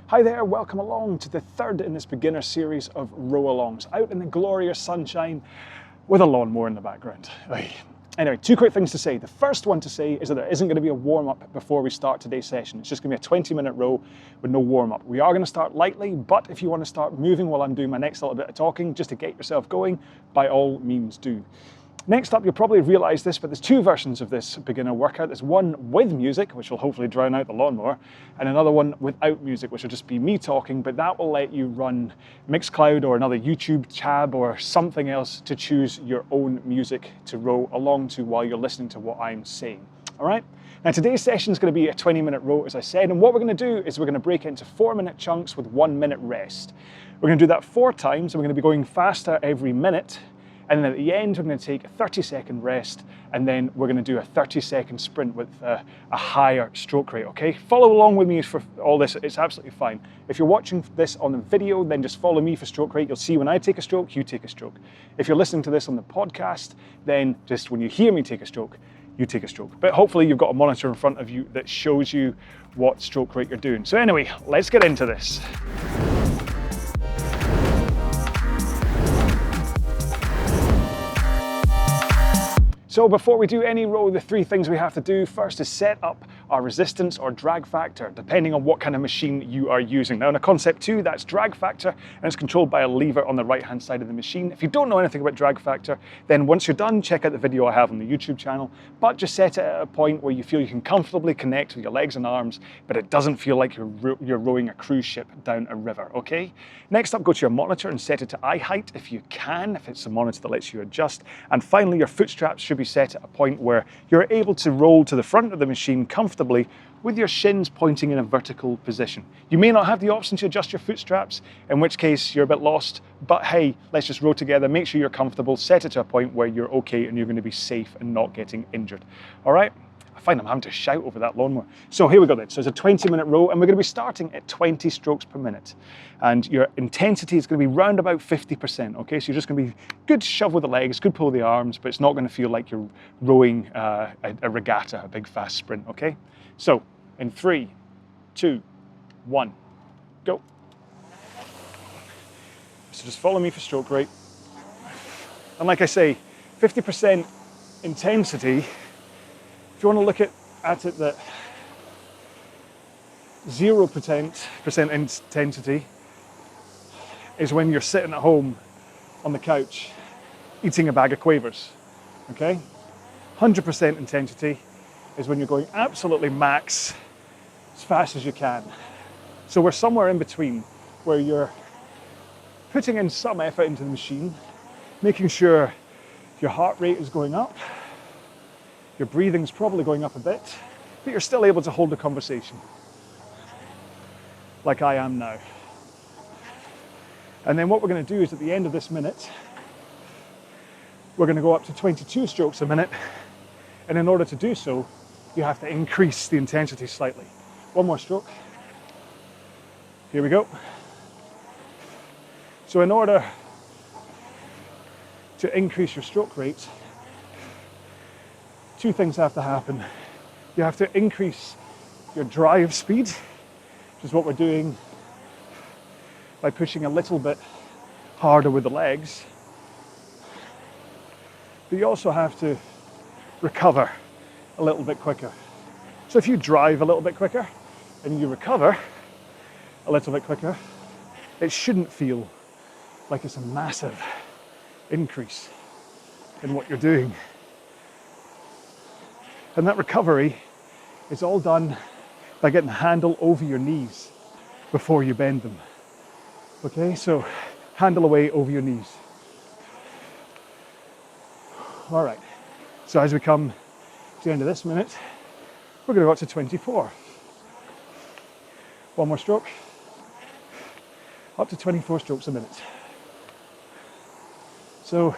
Hi there, welcome along to the third in this beginner series of row-alongs, out in the glorious sunshine with a lawnmower in the background. Anyway, two quick things to say. The first one to say is that there isn't going to be a warm-up before we start today's session. It's just going to be a 20-minute row with no warm-up. We are going to start lightly, but if you want to start moving while I'm doing my next little bit of talking, just to get yourself going, by all means do. Next up, you'll probably realise this, but there's two versions of this beginner workout. There's one with music, which will hopefully drown out the lawnmower, and another one without music, which will just be me talking, but that will let you run Mixcloud or another YouTube tab or something else to choose your own music to row along to while you're listening to what I'm saying. All right? Now today's session is going to be a 20-minute row, as I said, and what we're going to do is we're going to break it into 4-minute chunks with 1 minute rest. We're going to do that 4 times, and we're going to be going faster every minute. And then at the end, we're going to take a 30-second rest, and then we're going to do a 30-second sprint with a higher stroke rate, okay? Follow along with me for all this, it's absolutely fine. If you're watching this on the video, then just follow me for stroke rate. You'll see when I take a stroke, you take a stroke. If you're listening to this on the podcast, then just when you hear me take a stroke, you take a stroke. But hopefully you've got a monitor in front of you that shows you what stroke rate you're doing. So anyway, let's get into this. So before we do any row, the 3 things we have to do first is set up our resistance or drag factor, depending on what kind of machine you are using. Now in a Concept 2, that's drag factor, and it's controlled by a lever on the right-hand side of the machine. If you don't know anything about drag factor, then once you're done, check out the video I have on the YouTube channel, but just set it at a point where you feel you can comfortably connect with your legs and arms, but it doesn't feel like you're rowing a cruise ship down a river, okay? Next up, go to your monitor and set it to eye height if you can, if it's a monitor that lets you adjust. And finally, your foot straps should be set at a point where you're able to roll to the front of the machine comfortably with your shins pointing in a vertical position. You may not have the option to adjust your foot straps, in which case you're a bit lost, but hey, let's just row together, make sure you're comfortable, set it to a point where you're okay and you're going to be safe and not getting injured. All right? I find I'm having to shout over that lawnmower. So here we go then. So it's a 20-minute row, and we're going to be starting at 20 strokes per minute. And your intensity is going to be round about 50%, okay? So you're just going to be good shove with the legs, good pull with the arms, but it's not going to feel like you're rowing a regatta, a big fast sprint, okay? So in 3, 2, 1, go. So just follow me for stroke rate. And like I say, 50% intensity. If you want to look at it that 0% intensity is when you're sitting at home on the couch eating a bag of quavers, okay? 100% intensity is when you're going absolutely max as fast as you can. So we're somewhere in between where you're putting in some effort into the machine, making sure your heart rate is going up, your breathing's probably going up a bit, but you're still able to hold a conversation, like I am now. And then what we're going to do is at the end of this minute, we're going to go up to 22 strokes a minute, and in order to do so, you have to increase the intensity slightly. 1 more stroke. Here we go. So in order to increase your stroke rate, 2 things have to happen. You have to increase your drive speed, which is what we're doing by pushing a little bit harder with the legs. But you also have to recover a little bit quicker. So if you drive a little bit quicker and you recover a little bit quicker, it shouldn't feel like it's a massive increase in what you're doing. And that recovery is all done by getting the handle over your knees before you bend them. Okay, so handle away over your knees. All right, so as we come to the end of this minute, we're going to go up to 24. 1 more stroke, up to 24 strokes a minute. So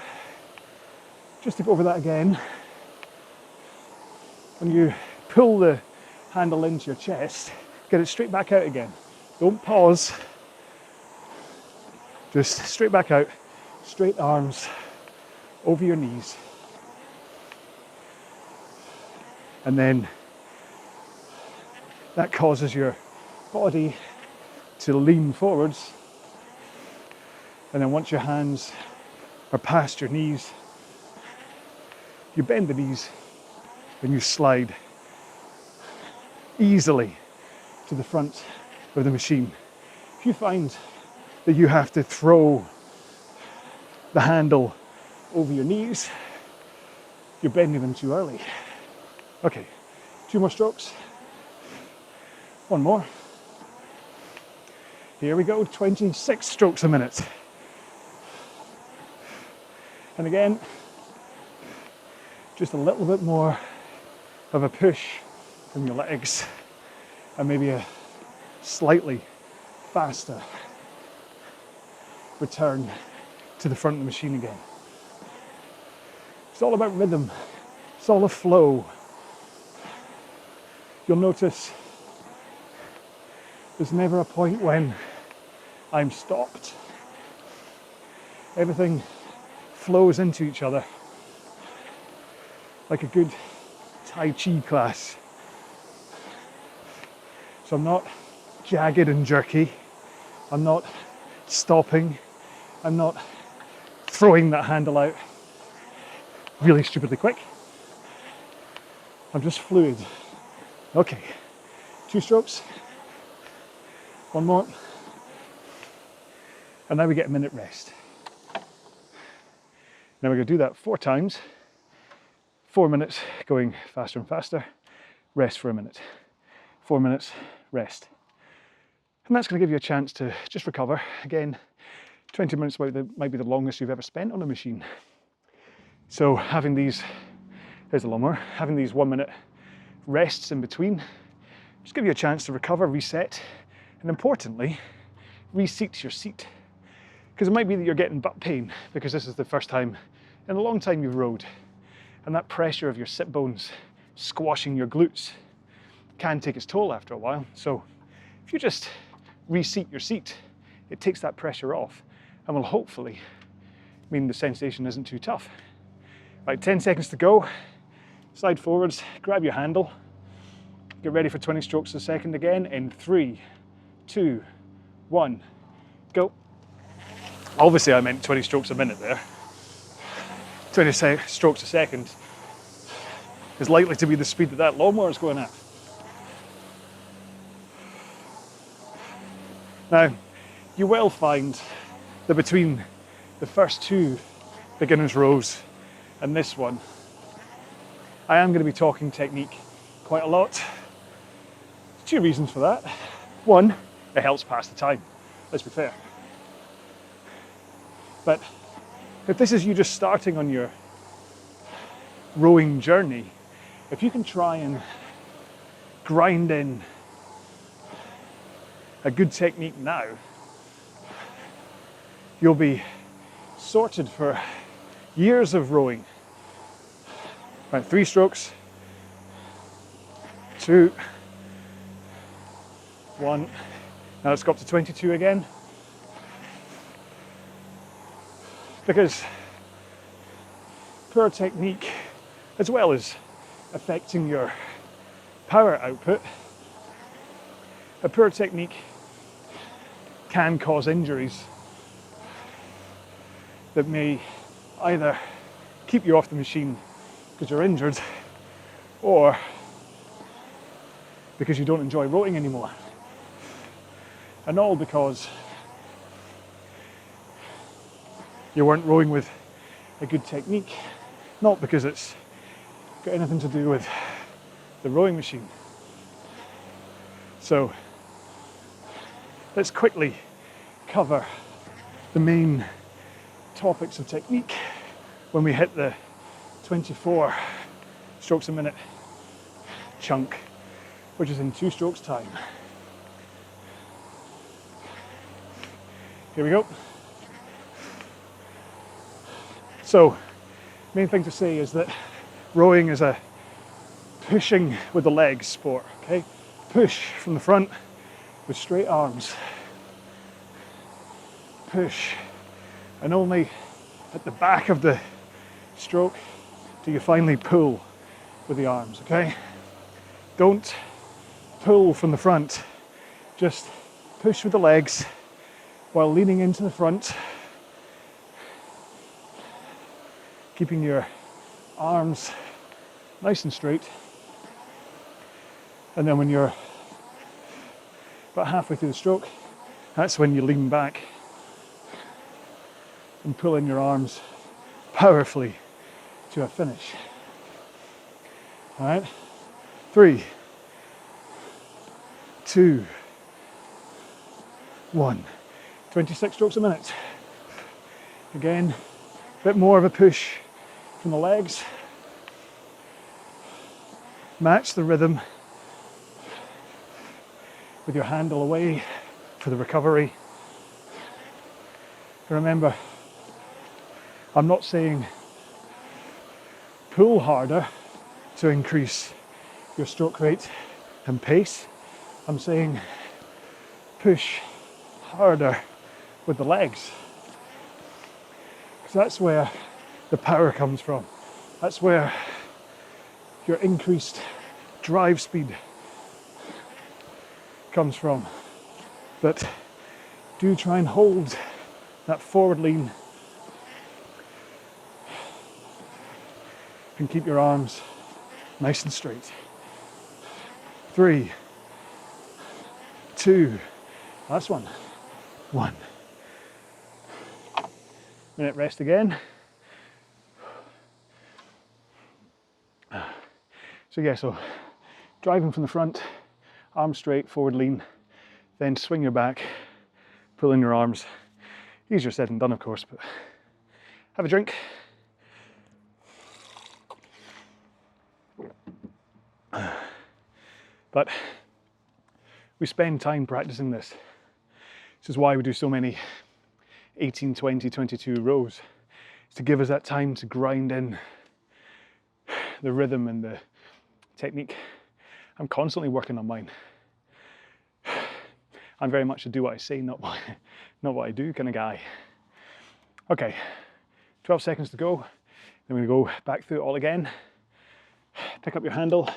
just to go over that again, when you pull the handle into your chest, get it straight back out again. Don't pause. Just straight back out, straight arms over your knees. And then that causes your body to lean forwards. And then once your hands are past your knees, you bend the knees and you slide easily to the front of the machine. If you find that you have to throw the handle over your knees, you're bending them too early. Okay, 2 more strokes. 1 more. Here we go, 26 strokes a minute. And again, just a little bit more of a push from your legs and maybe a slightly faster return to the front of the machine again. It's all about rhythm. It's all a flow. You'll notice there's never a point when I'm stopped. Everything flows into each other like a good Tai Chi class. So I'm not jagged and jerky. I'm not stopping. I'm not throwing that handle out really stupidly quick. I'm just fluid. Okay, 2 strokes. 1 more. And now we get a minute rest. Now we're going to do that 4 times. 4 minutes going faster and faster. Rest for a minute. 4 minutes, rest. And that's going to give you a chance to just recover. Again, 20 minutes might be the longest you've ever spent on a machine. So having these, here's a lot more, having these 1 minute rests in between, just give you a chance to recover, reset, and importantly, reseat your seat. Because it might be that you're getting butt pain because this is the first time in a long time you've rowed. And that pressure of your sit bones squashing your glutes can take its toll after a while. So if you just reseat your seat, it takes that pressure off and will hopefully mean the sensation isn't too tough. Right, 10 seconds to go. Slide forwards, grab your handle. Get ready for 20 strokes a second again in 3, 2, 1, go. Obviously I meant 20 strokes a minute there. 20 strokes a second is likely to be the speed that lawnmower is going at. Now, you will find that between the first 2 beginner's rows and this one, I am going to be talking technique quite a lot. 2 reasons for that. 1, it helps pass the time, let's be fair. But if this is you just starting on your rowing journey, if you can try and grind in a good technique now, you'll be sorted for years of rowing. Right, 3 strokes, 2, 1. Now let's go up to 22 again. Because poor technique, as well as affecting your power output, a poor technique can cause injuries that may either keep you off the machine because you're injured or because you don't enjoy rowing anymore. And all because you weren't rowing with a good technique, not because it's got anything to do with the rowing machine. So let's quickly cover the main topics of technique when we hit the 24 strokes a minute chunk, which is in 2 strokes time. Here we go. So, main thing to say is that rowing is a pushing with the legs sport, okay? Push from the front with straight arms. Push. And only at the back of the stroke do you finally pull with the arms, okay? Don't pull from the front. Just push with the legs while leaning into the front, keeping your arms nice and straight. And then when you're about halfway through the stroke, that's when you lean back and pull in your arms powerfully to a finish. All right, 3, 2, 1. 26 strokes a minute. Again, a bit more of a push from the legs. Match the rhythm with your handle away for the recovery. Remember, I'm not saying pull harder to increase your stroke rate and pace. I'm saying push harder with the legs, because that's where the power comes from. That's where your increased drive speed comes from. But do try and hold that forward lean and keep your arms nice and straight. 3, 2, last one, 1. Minute rest again. So driving from the front, arms straight, forward lean, then swing your back, pull in your arms. Easier said than done, of course, but have a drink. But we spend time practicing this. This is why we do so many 18, 20, 22 rows. It's to give us that time to grind in the rhythm and the technique. I'm constantly working on mine. I'm very much a do what I say, not what I do kind of guy. Okay, 12 seconds to go. Then we go back through it all again. Pick up your handle.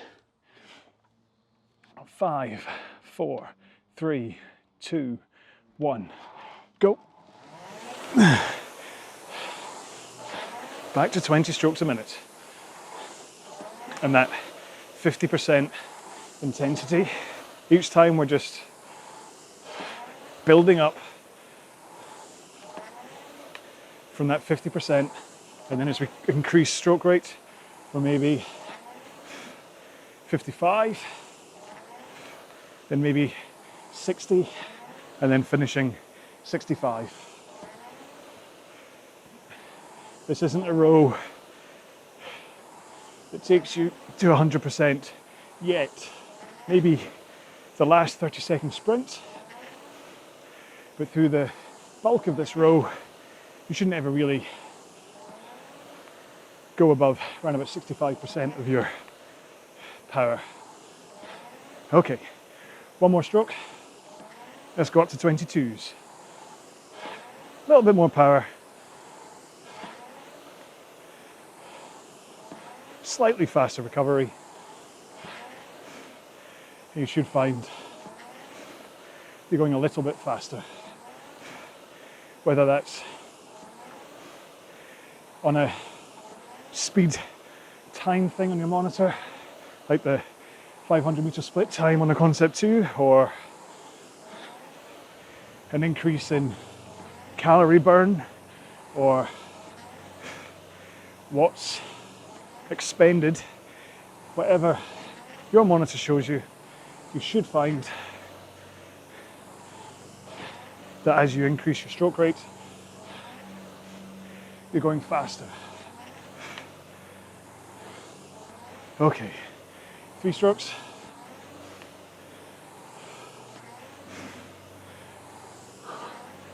5, 4, 3, 2, 1, go. Back to 20 strokes a minute. And that 50% intensity. Each time we're just building up from that 50%, and then as we increase stroke rate, we're maybe 55, then maybe 60, and then finishing 65. This isn't a row that takes you to 100% yet. Maybe the last 30-second sprint, but through the bulk of this row, you shouldn't ever really go above around about 65% of your power. Okay, one more stroke. Let's go up to 22s. A little bit more power. Slightly faster recovery. You should find you're going a little bit faster. Whether that's on a speed time thing on your monitor, like the 500 meter split time on the Concept 2, or an increase in calorie burn, or watts expended, whatever your monitor shows you, you should find that as you increase your stroke rate, you're going faster. Okay, 3 strokes.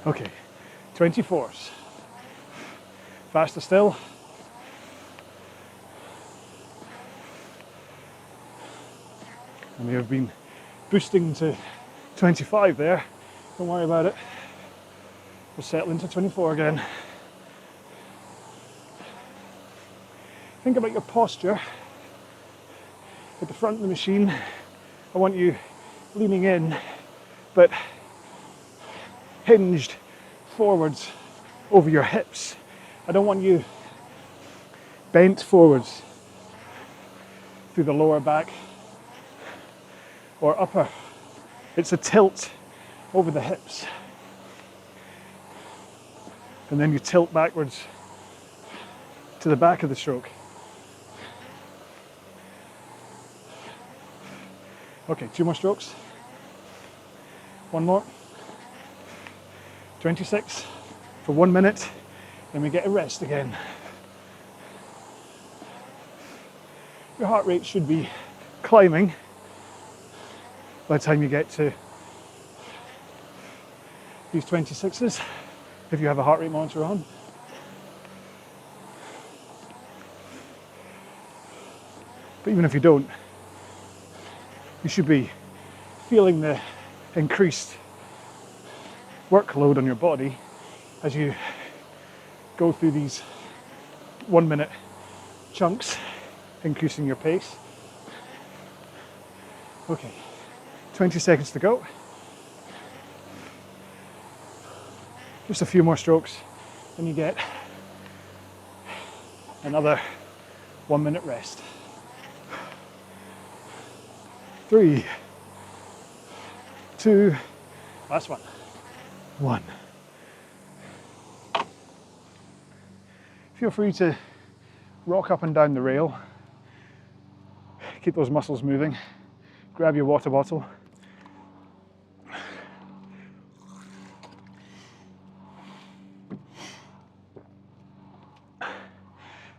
Okay, 24s. Faster still. And we have been boosting to 25 there. Don't worry about it. We'll settle into 24 again. Think about your posture at the front of the machine. I want you leaning in, but hinged forwards over your hips. I don't want you bent forwards through the lower back or upper. It's a tilt over the hips. And then you tilt backwards to the back of the stroke. Okay, 2 more strokes. 1 more. 26 for 1 minute. Then we get a rest again. Your heart rate should be climbing by the time you get to these 26s, if you have a heart rate monitor on. But even if you don't, you should be feeling the increased workload on your body as you go through these 1 minute chunks, increasing your pace. Okay, 20 seconds to go. Just a few more strokes, and you get another 1 minute rest. 3, 2, last one. 1. Feel free to rock up and down the rail. Keep those muscles moving. Grab your water bottle.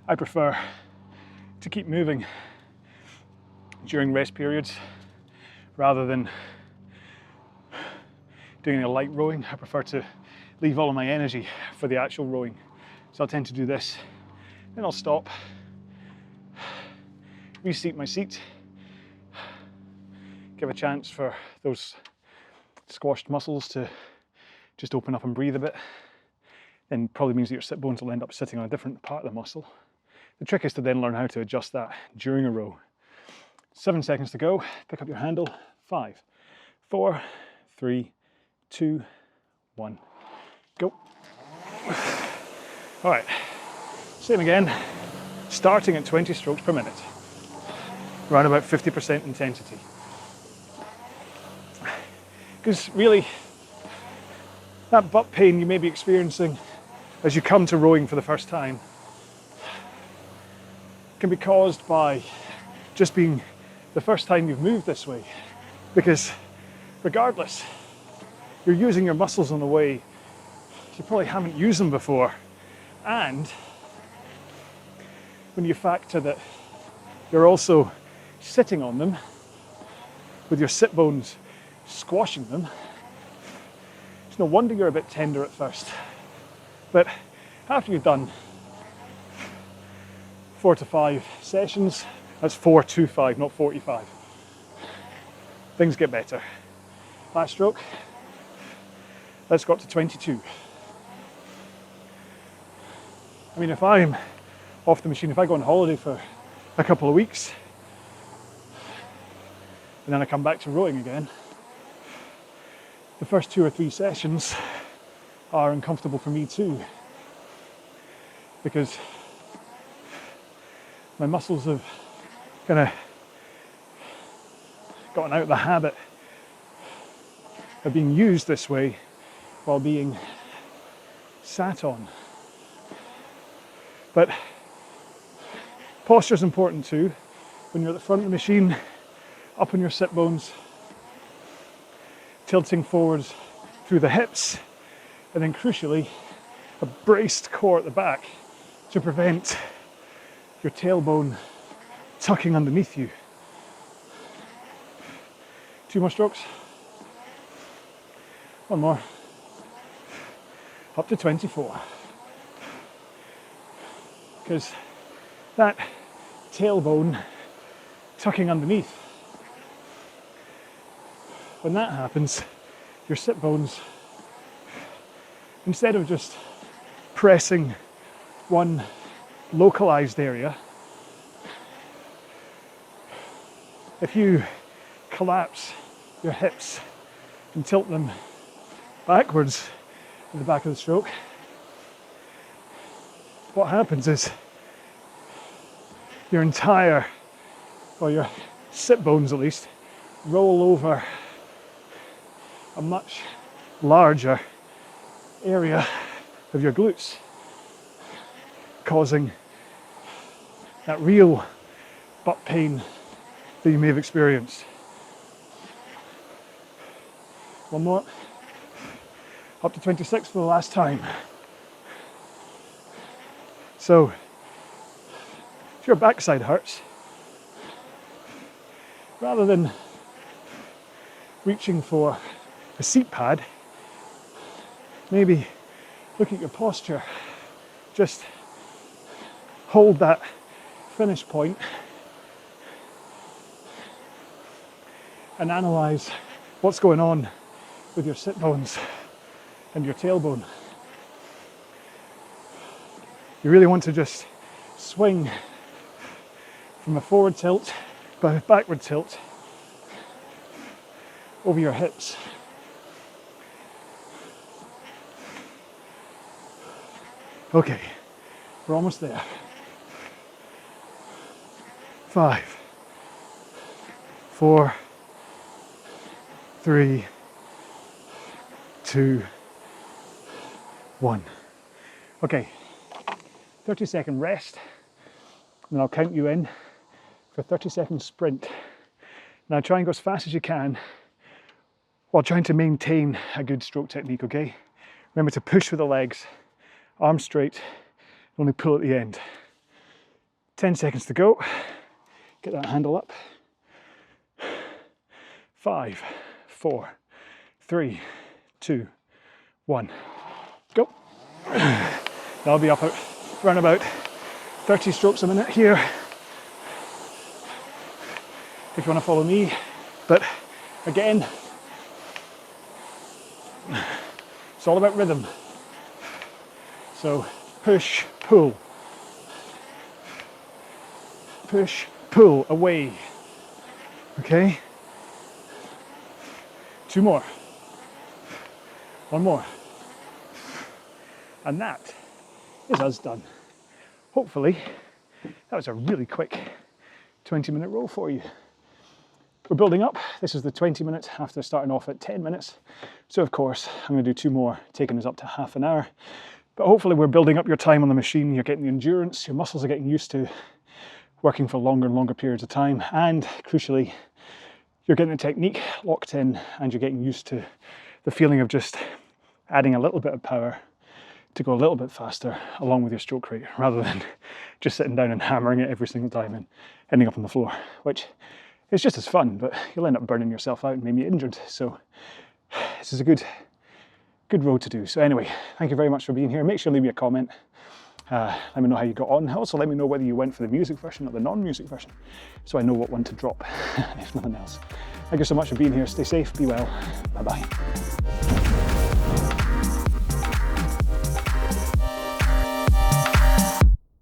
I prefer to keep moving during rest periods rather than doing a light rowing. I prefer to leave all of my energy for the actual rowing. So I'll tend to do this, then I'll stop, reseat my seat, give a chance for those squashed muscles to just open up and breathe a bit. Then probably means that your sit bones will end up sitting on a different part of the muscle. The trick is to then learn how to adjust that during a row. 7 seconds to go. Pick up your handle. 5, 4, 3, 2, 1. Go. All right, same again. Starting at 20 strokes per minute. Around about 50% intensity. Because really, that butt pain you may be experiencing as you come to rowing for the first time can be caused by just being the first time you've moved this way. Because regardless, you're using your muscles in a way you probably haven't used them before. And when you factor that you're also sitting on them with your sit bones squashing them, it's no wonder you're a bit tender at first. But after you've done 4 to 5 sessions, that's 4 to 5, not 45. Things get better. Last stroke. Let's go up to 22. I mean, if I'm off the machine, if I go on holiday for a couple of weeks, and then I come back to rowing again, the first 2 or 3 sessions are uncomfortable for me too, because my muscles have kind of gotten out of the habit of being used this way while being sat on. But posture is important too. When you're at the front of the machine, up on your sit bones, tilting forwards through the hips, and then crucially, a braced core at the back to prevent your tailbone tucking underneath you. 2 more strokes. 1 more. Up to 24. Because that tailbone tucking underneath, when that happens, your sit bones, instead of just pressing one localized area, if you collapse your hips and tilt them backwards at the back of the stroke, what happens is your entire, or your sit bones at least, roll over a much larger area of your glutes, causing that real butt pain that you may have experienced. One more. Up to 26 for the last time. So, if your backside hurts, rather than reaching for a seat pad, maybe look at your posture. Just hold that finish point and analyze what's going on with your sit bones and your tailbone. You really want to just swing from a forward tilt, backward tilt over your hips. Okay, we're almost there. 5, 4, 3, 2, 1. Okay, 30-second rest, and I'll count you in for a 30-second sprint. Now try and go as fast as you can while trying to maintain a good stroke technique, okay? Remember to push with the legs, arms straight, only pull at the end. 10 seconds to go. Get that handle up. 5, 4, 3, 2, 1. Go. That'll be up around about 30 strokes a minute here, if you want to follow me. But again, it's all about rhythm. So push, pull. Push, pull, away. Okay? 2 more. 1 more. And that is us done. Hopefully, that was a really quick 20-minute roll for you. We're building up. This is the 20 minutes after starting off at 10 minutes. So of course, I'm going to do 2 more, taking us up to half an hour. But hopefully we're building up your time on the machine. You're getting the endurance, your muscles are getting used to working for longer and longer periods of time. And crucially, you're getting the technique locked in and you're getting used to the feeling of just adding a little bit of power to go a little bit faster along with your stroke rate, rather than just sitting down and hammering it every single time and ending up on the floor, which is just as fun, but you'll end up burning yourself out and maybe injured. So this is a good road to do. So anyway, thank you very much for being here. Make sure to leave me a comment. Let me know how you got on. Also, let me know whether you went for the music version or the non-music version, so I know what one to drop, if nothing else. Thank you so much for being here. Stay safe, be well. Bye-bye.